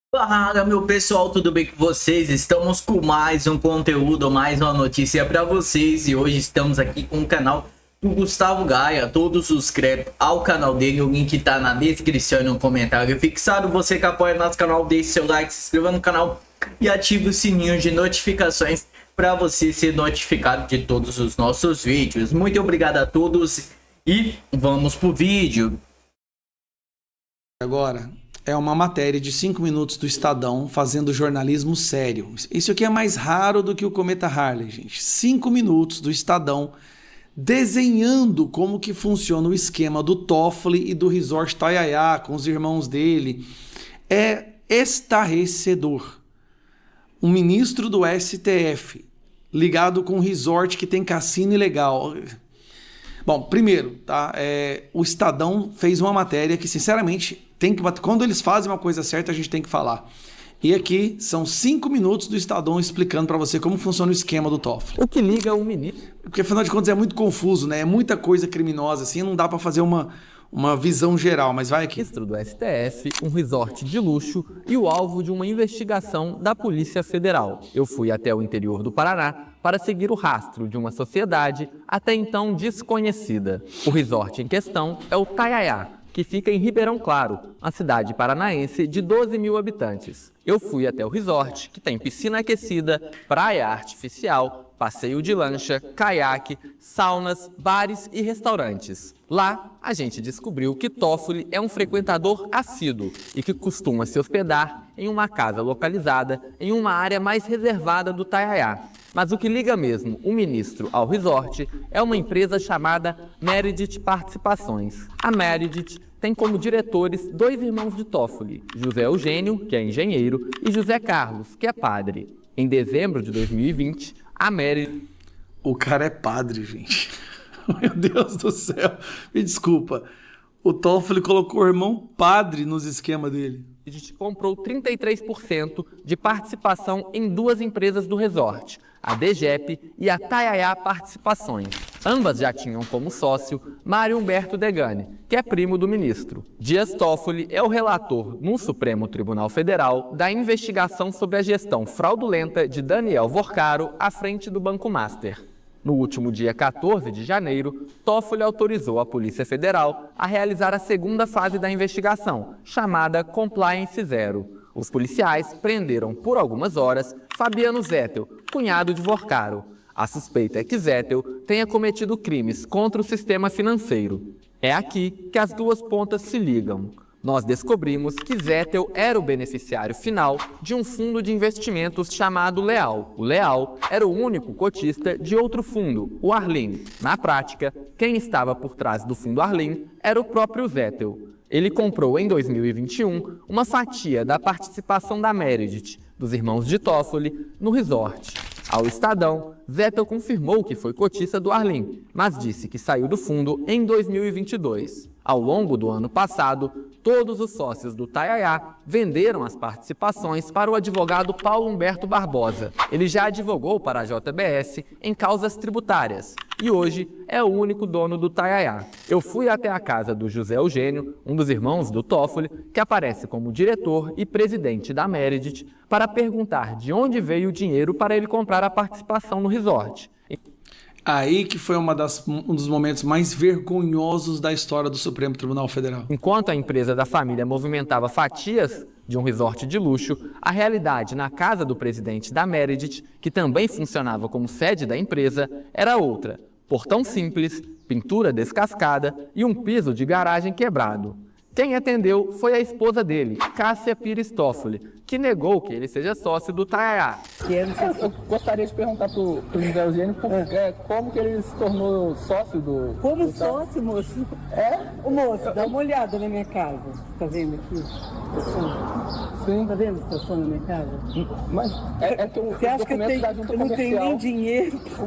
Fala, meu pessoal, tudo bem com vocês? Estamos com mais um conteúdo, mais uma notícia para vocês e hoje estamos aqui com o canal do Gustavo Gaia. Todos os créditos ao canal dele, o link tá na descrição e no comentário fixado. Você que apoia nosso canal, deixe seu like, se inscreva no canal e ative o sininho de notificações para você ser notificado de todos os nossos vídeos. Muito obrigado a todos e vamos pro vídeo. Agora é uma matéria de 5 minutos do Estadão fazendo jornalismo sério. Isso aqui é mais raro do que o Cometa Harley, gente. 5 minutos do Estadão desenhando como que funciona o esquema do Toffoli e do Resort Tayaya com os irmãos dele. É estarrecedor. Um ministro do STF ligado com um resort que tem cassino ilegal. Bom, primeiro, tá? O Estadão fez uma matéria que, sinceramente, tem que bater. Quando eles fazem uma coisa certa, a gente tem que falar. E aqui são 5 minutos do Estadão explicando para você como funciona o esquema do Toffoli. O que liga o ministro? Porque, afinal de contas, é muito confuso, né? É muita coisa criminosa, assim, não dá para fazer uma visão geral, mas vai aqui. Ministro do STF, um resort de luxo e o alvo de uma investigação da Polícia Federal. Eu fui até o interior do Paraná para seguir o rastro de uma sociedade até então desconhecida. O resort em questão é o Tayaya, que fica em Ribeirão Claro, a cidade paranaense de 12 mil habitantes. Eu fui até o resort, que tem piscina aquecida, praia artificial, passeio de lancha, caiaque, saunas, bares e restaurantes. Lá, a gente descobriu que Toffoli é um frequentador assíduo e que costuma se hospedar em uma casa localizada em uma área mais reservada do Tayaya. Mas o que liga mesmo o ministro ao resort é uma empresa chamada Meredith Participações. A Meredith tem como diretores dois irmãos de Toffoli, José Eugênio, que é engenheiro, e José Carlos, que é padre. Em dezembro de 2020, a Meredith... O cara é padre, gente. Meu Deus do céu. Me desculpa. O Toffoli colocou o irmão padre nos esquemas dele. A gente comprou 33% de participação em duas empresas do resort, a DGEP e a Tayaya Participações. Ambas já tinham como sócio Mário Humberto Degani, que é primo do ministro. Dias Toffoli é o relator no Supremo Tribunal Federal da investigação sobre a gestão fraudulenta de Daniel Vorcaro à frente do Banco Master. No último dia 14 de janeiro, Toffoli autorizou a Polícia Federal a realizar a segunda fase da investigação, chamada Compliance Zero. Os policiais prenderam por algumas horas Fabiano Zettel, cunhado de Vorcaro. A suspeita é que Zettel tenha cometido crimes contra o sistema financeiro. É aqui que as duas pontas se ligam. Nós descobrimos que Zettel era o beneficiário final de um fundo de investimentos chamado Leal. O Leal era o único cotista de outro fundo, o Arlim. Na prática, quem estava por trás do fundo Arlim era o próprio Zettel. Ele comprou em 2021 uma fatia da participação da Meredith, dos irmãos de Toffoli, no resort. Ao Estadão, Zettel confirmou que foi cotista do Arlim, mas disse que saiu do fundo em 2022. Ao longo do ano passado, todos os sócios do Tayaya venderam as participações para o advogado Paulo Humberto Barbosa. Ele já advogou para a JBS em causas tributárias e hoje é o único dono do Tayaya. Eu fui até a casa do José Eugênio, um dos irmãos do Toffoli, que aparece como diretor e presidente da Meredith, para perguntar de onde veio o dinheiro para ele comprar a participação no resort. Aí que foi um dos momentos mais vergonhosos da história do Supremo Tribunal Federal. Enquanto a empresa da família movimentava fatias de um resort de luxo, a realidade na casa do presidente da Meredith, que também funcionava como sede da empresa, era outra. Portão simples, pintura descascada e um piso de garagem quebrado. Quem atendeu foi a esposa dele, Cássia Pires Toffoli, que negou que ele seja sócio do Tayaya. Eu gostaria de perguntar pro José Eugênio como que ele se tornou sócio do... Como sócio, moço? É? Ô, moço, dá uma olhada na minha casa. Tá vendo aqui? Sim. Tá vendo a situação na minha casa? Mas é que Você acha que eu, documento da junta eu não tenho comercial... nem dinheiro para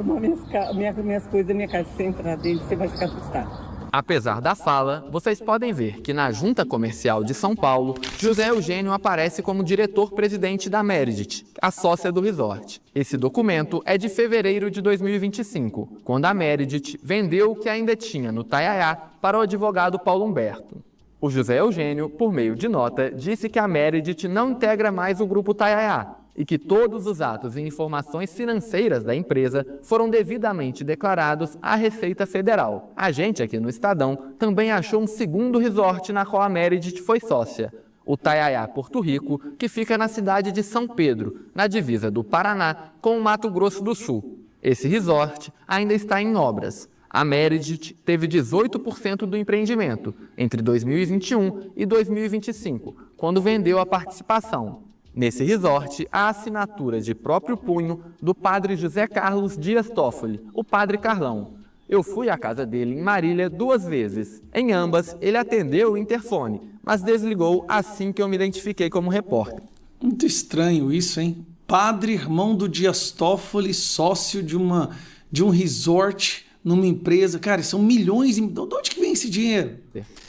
arrumar minhas coisas da minha casa? Se você entrar dentro, você vai ficar assustado. Apesar da fala, vocês podem ver que na Junta Comercial de São Paulo, José Eugênio aparece como diretor-presidente da Meredith, a sócia do resort. Esse documento é de fevereiro de 2025, quando a Meredith vendeu o que ainda tinha no Tayaya para o advogado Paulo Humberto. O José Eugênio, por meio de nota, disse que a Meredith não integra mais o grupo Tayaya e que todos os atos e informações financeiras da empresa foram devidamente declarados à Receita Federal. A gente aqui no Estadão também achou um segundo resort na qual a Meredith foi sócia, o Tayaya Porto Rico, que fica na cidade de São Pedro, na divisa do Paraná com o Mato Grosso do Sul. Esse resort ainda está em obras. A Meredith teve 18% do empreendimento entre 2021 e 2025, quando vendeu a participação. Nesse resort, há assinatura de próprio punho do padre José Carlos Dias Toffoli, o padre Carlão. Eu fui à casa dele em Marília 2 vezes. Em ambas, ele atendeu o interfone, mas desligou assim que eu me identifiquei como repórter. Muito estranho isso, hein? Padre, irmão do Dias Toffoli, sócio de um resort numa empresa. Cara, são milhões. De onde que vem esse dinheiro?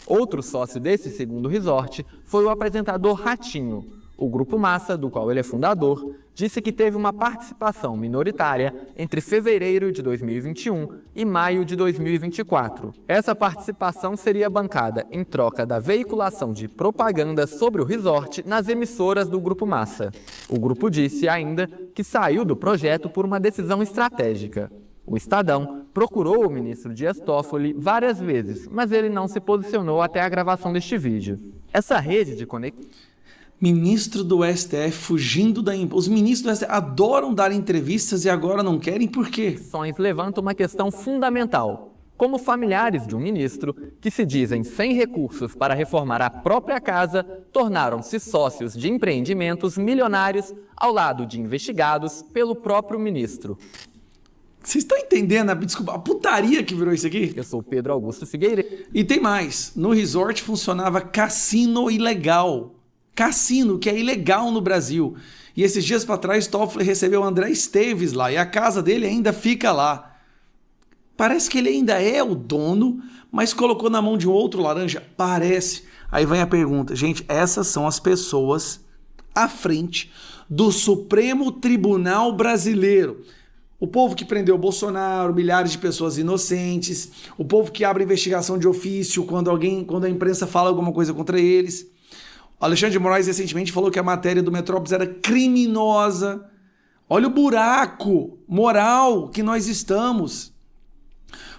Outro sócio desse segundo resort foi o apresentador Ratinho. O Grupo Massa, do qual ele é fundador, disse que teve uma participação minoritária entre fevereiro de 2021 e maio de 2024. Essa participação seria bancada em troca da veiculação de propaganda sobre o resort nas emissoras do Grupo Massa. O grupo disse ainda que saiu do projeto por uma decisão estratégica. O Estadão procurou o ministro Dias Toffoli várias vezes, mas ele não se posicionou até a gravação deste vídeo. Essa rede de conexão... Ministro do STF fugindo da... Os ministros do STF adoram dar entrevistas e agora não querem, por quê? Levanta uma questão fundamental. Como familiares de um ministro que se dizem sem recursos para reformar a própria casa, tornaram-se sócios de empreendimentos milionários ao lado de investigados pelo próprio ministro. Vocês estão entendendo desculpa, a putaria que virou isso aqui? Eu sou Pedro Augusto Figueiredo. E tem mais. No resort funcionava cassino ilegal. Cassino, que é ilegal no Brasil. E esses dias para trás, Toffoli recebeu o André Esteves lá, e a casa dele ainda fica lá. Parece que ele ainda é o dono, mas colocou na mão de um outro laranja. Parece. Aí vem a pergunta. Gente, essas são as pessoas à frente do Supremo Tribunal Brasileiro. O povo que prendeu o Bolsonaro, milhares de pessoas inocentes, o povo que abre investigação de ofício quando a imprensa fala alguma coisa contra eles. O Alexandre de Moraes recentemente falou que a matéria do Metrópolis era criminosa. Olha o buraco moral que nós estamos.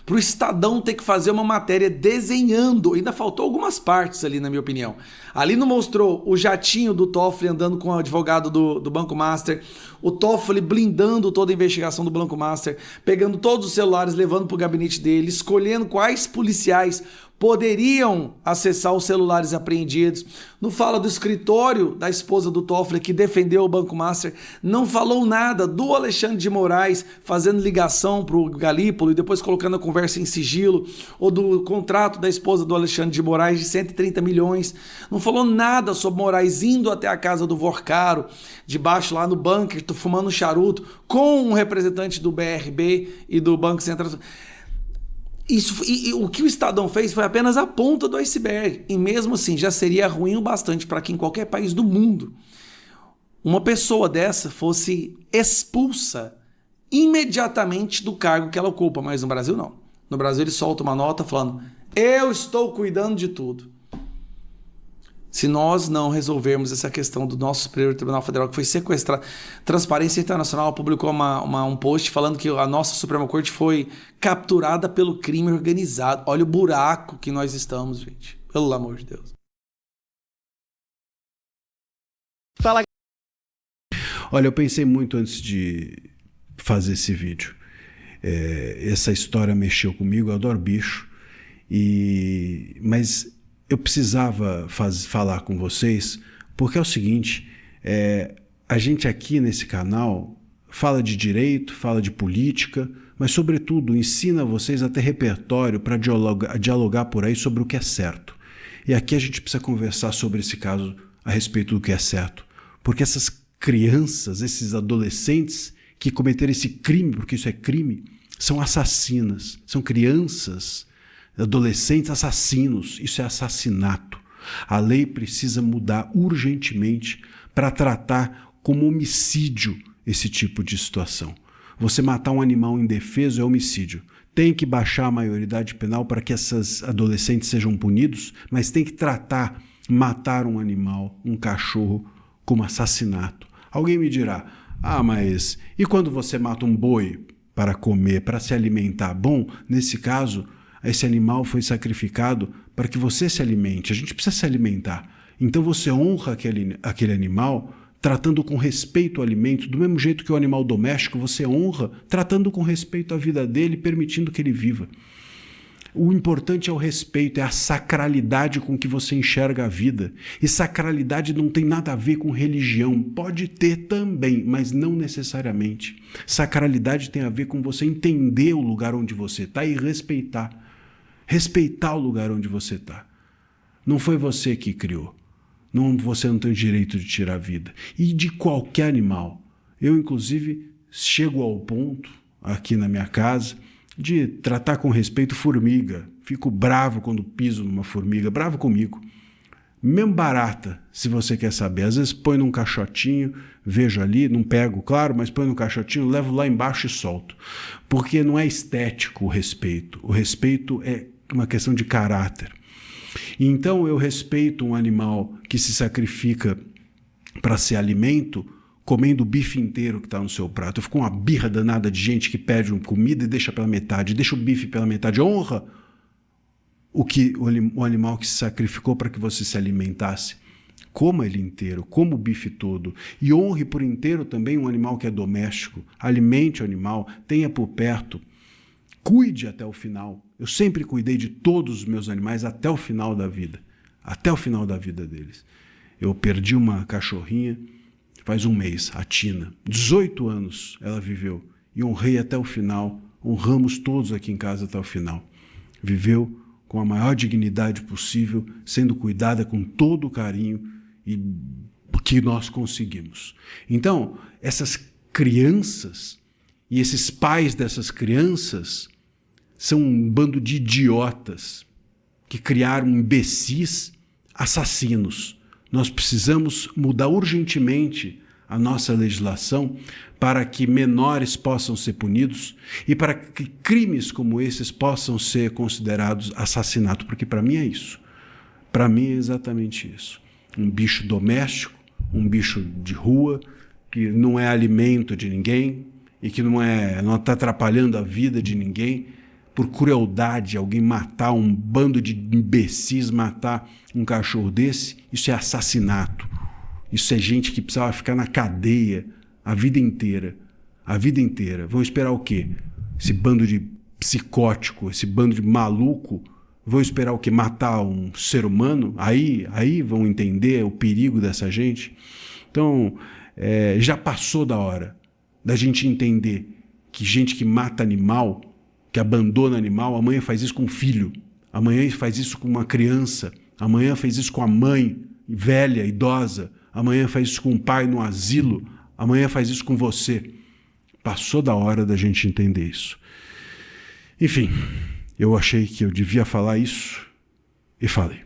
Para o Estadão ter que fazer uma matéria desenhando, ainda faltou algumas partes ali, na minha opinião. Ali não mostrou o jatinho do Toffoli andando com o advogado do Banco Master, o Toffoli blindando toda a investigação do Banco Master, pegando todos os celulares, levando para o gabinete dele, escolhendo quais policiais poderiam acessar os celulares apreendidos. Não fala do escritório da esposa do Toffoli que defendeu o Banco Master. Não falou nada do Alexandre de Moraes fazendo ligação para o Galípolo e depois colocando a conversa em sigilo, ou do contrato da esposa do Alexandre de Moraes de 130 milhões. Não falou nada sobre Moraes indo até a casa do Vorcaro, debaixo lá no bunker, fumando charuto, com um representante do BRB e do Banco Central. O que o Estadão fez foi apenas a ponta do iceberg. E mesmo assim, já seria ruim o bastante para que em qualquer país do mundo uma pessoa dessa fosse expulsa imediatamente do cargo que ela ocupa. Mas no Brasil, não. No Brasil, ele solta uma nota falando: eu estou cuidando de tudo. Se nós não resolvermos essa questão do nosso Superior Tribunal Federal, que foi sequestrado, Transparência Internacional publicou um post falando que a nossa Suprema Corte foi capturada pelo crime organizado. Olha o buraco que nós estamos, gente. Pelo amor de Deus. Fala. Olha, eu pensei muito antes de fazer esse vídeo. Essa história mexeu comigo, eu adoro bicho. Mas eu precisava falar com vocês, porque é o seguinte, a gente aqui nesse canal fala de direito, fala de política, mas sobretudo ensina vocês a ter repertório para dialogar por aí sobre o que é certo. E aqui a gente precisa conversar sobre esse caso a respeito do que é certo, porque essas crianças, esses adolescentes que cometeram esse crime, porque isso é crime, são assassinas, são crianças, adolescentes assassinos. Isso é assassinato. A lei precisa mudar urgentemente para tratar como homicídio esse tipo de situação. Você matar um animal indefeso é homicídio. tem que baixar a maioridade penal para que essas adolescentes sejam punidos, mas tem que tratar matar um animal, um cachorro, como assassinato. Alguém me dirá, mas e quando você mata um boi para comer, para se alimentar? Bom, nesse caso, esse animal foi sacrificado para que você se alimente. A gente precisa se alimentar. Então você honra aquele animal tratando com respeito o alimento, do mesmo jeito que o animal doméstico você honra, tratando com respeito a vida dele, permitindo que ele viva. O importante é o respeito, é a sacralidade com que você enxerga a vida. E sacralidade não tem nada a ver com religião. Pode ter também, mas não necessariamente. Sacralidade tem a ver com você entender o lugar onde você está e respeitar. Respeitar o lugar onde você está. Não foi você que criou. Você não tem o direito de tirar a vida. E de qualquer animal. Eu, inclusive, chego ao ponto, aqui na minha casa, de tratar com respeito formiga. Fico bravo quando piso numa formiga, bravo comigo. Mesmo barata, se você quer saber. Às vezes põe num caixotinho, vejo ali, não pego, claro, mas põe num caixotinho, levo lá embaixo e solto. Porque não é estético o respeito. O respeito é uma questão de caráter. Então eu respeito um animal que se sacrifica para ser alimento, comendo o bife inteiro que está no seu prato. Eu fico com uma birra danada de gente que pede uma comida e deixa pela metade, deixa o bife pela metade. Honra o animal que se sacrificou para que você se alimentasse. Coma ele inteiro, coma o bife todo. E honre por inteiro também um animal que é doméstico. Alimente o animal, tenha por perto. Cuide até o final. Eu sempre cuidei de todos os meus animais até o final da vida. Até o final da vida deles. Eu perdi uma cachorrinha faz um mês, a Tina. 18 anos ela viveu. E honrei até o final. Honramos todos aqui em casa até o final. Viveu com a maior dignidade possível, sendo cuidada com todo o carinho e que nós conseguimos. Então, essas crianças e esses pais dessas crianças são um bando de idiotas que criaram imbecis assassinos. Nós precisamos mudar urgentemente a nossa legislação para que menores possam ser punidos e para que crimes como esses possam ser considerados assassinato, porque para mim é isso. Para mim é exatamente isso. Um bicho doméstico, um bicho de rua, que não é alimento de ninguém e que não está atrapalhando a vida de ninguém, por crueldade, alguém matar um bando de imbecis, matar um cachorro desse, isso é assassinato. Isso é gente que precisava ficar na cadeia a vida inteira. A vida inteira. Vão esperar o quê? Esse bando de psicótico, esse bando de maluco, vão esperar o quê? Matar um ser humano? Aí vão entender o perigo dessa gente? Então, já passou da hora da gente entender que gente que mata animal, que abandona animal, amanhã faz isso com o filho, amanhã faz isso com uma criança, amanhã faz isso com a mãe velha, idosa, amanhã faz isso com o pai no asilo, amanhã faz isso com você. Passou da hora da gente entender isso. Enfim, eu achei que eu devia falar isso e falei.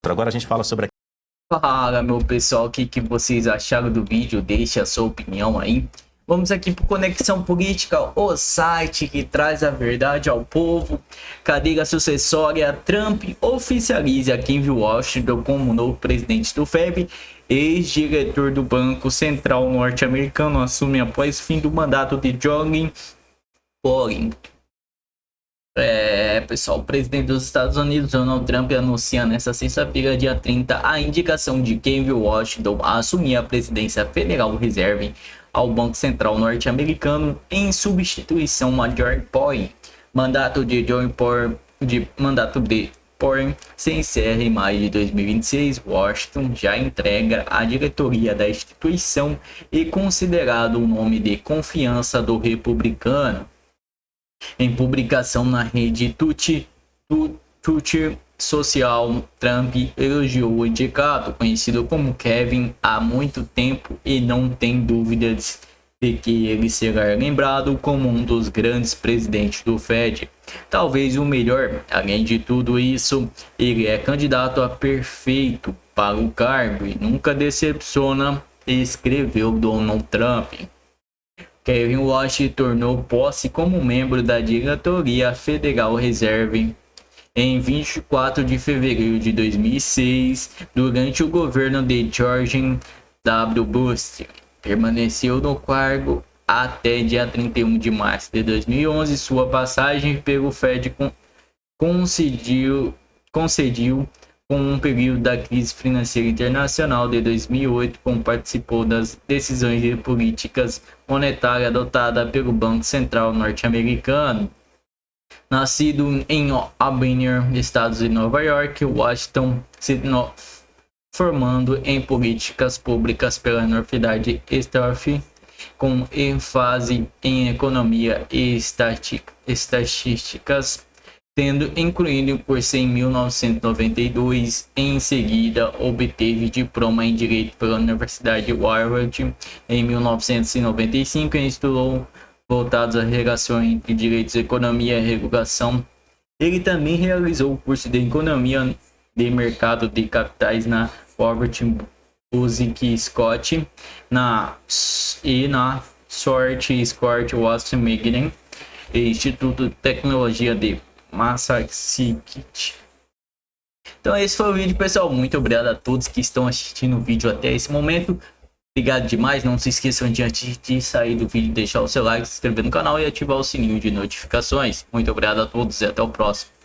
Agora a gente fala sobre... Fala, meu pessoal, o que vocês acharam do vídeo? Deixe a sua opinião aí. Vamos aqui para Conexão Política, o site que traz a verdade ao povo. Cadeira sucessória, Trump oficializa Kevin Washington como novo presidente do FED. Ex-diretor do Banco Central norte-americano assume após fim do mandato de Jerome Powell. Pessoal, o presidente dos Estados Unidos, Donald Trump, anuncia nesta sexta-feira, dia 30, a indicação de Kevin Washington a assumir a presidência Federal Reserve ao Banco Central norte-americano em substituição a Jerome Powell. Mandato de Powell se encerra em maio de 2026. Washington já entrega a diretoria da instituição e considerado um nome de confiança do republicano. Em publicação na rede Twitter social, Trump elogiou o indicado, conhecido como Kevin, há muito tempo e não tem dúvidas de que ele será lembrado como um dos grandes presidentes do FED, talvez o melhor. Além de tudo isso, ele é candidato a perfeito para o cargo e nunca decepciona, escreveu Donald Trump. Kevin Walsh tornou posse como membro da diretoria Federal Reserve em 24 de fevereiro de 2006, durante o governo de George W. Bush. Permaneceu no cargo até dia 31 de março de 2011. Sua passagem pelo Fed concediu com um período da crise financeira internacional de 2008, como participou das decisões de políticas monetárias adotadas pelo Banco Central norte-americano. Nascido em Albany, Estados de Nova York, Washington se formando em políticas públicas pela Universidade Stanford, com ênfase em economia e estatísticas, tendo incluído o curso em 1992. Em seguida, obteve diploma em Direito pela Universidade de Harvard em 1995 e estudou voltados às relações entre direitos, economia e regulação. Ele também realizou o curso de Economia de Mercado de Capitais na Harvard Business School na Sorte Scott Washington Michigan e Instituto de Tecnologia de Massachusetts. Então esse foi o vídeo, pessoal. Muito obrigado a todos que estão assistindo o vídeo até esse momento. Obrigado demais. Não se esqueçam de, antes de sair do vídeo, deixar o seu like, se inscrever no canal e ativar o sininho de notificações. Muito obrigado a todos e até o próximo.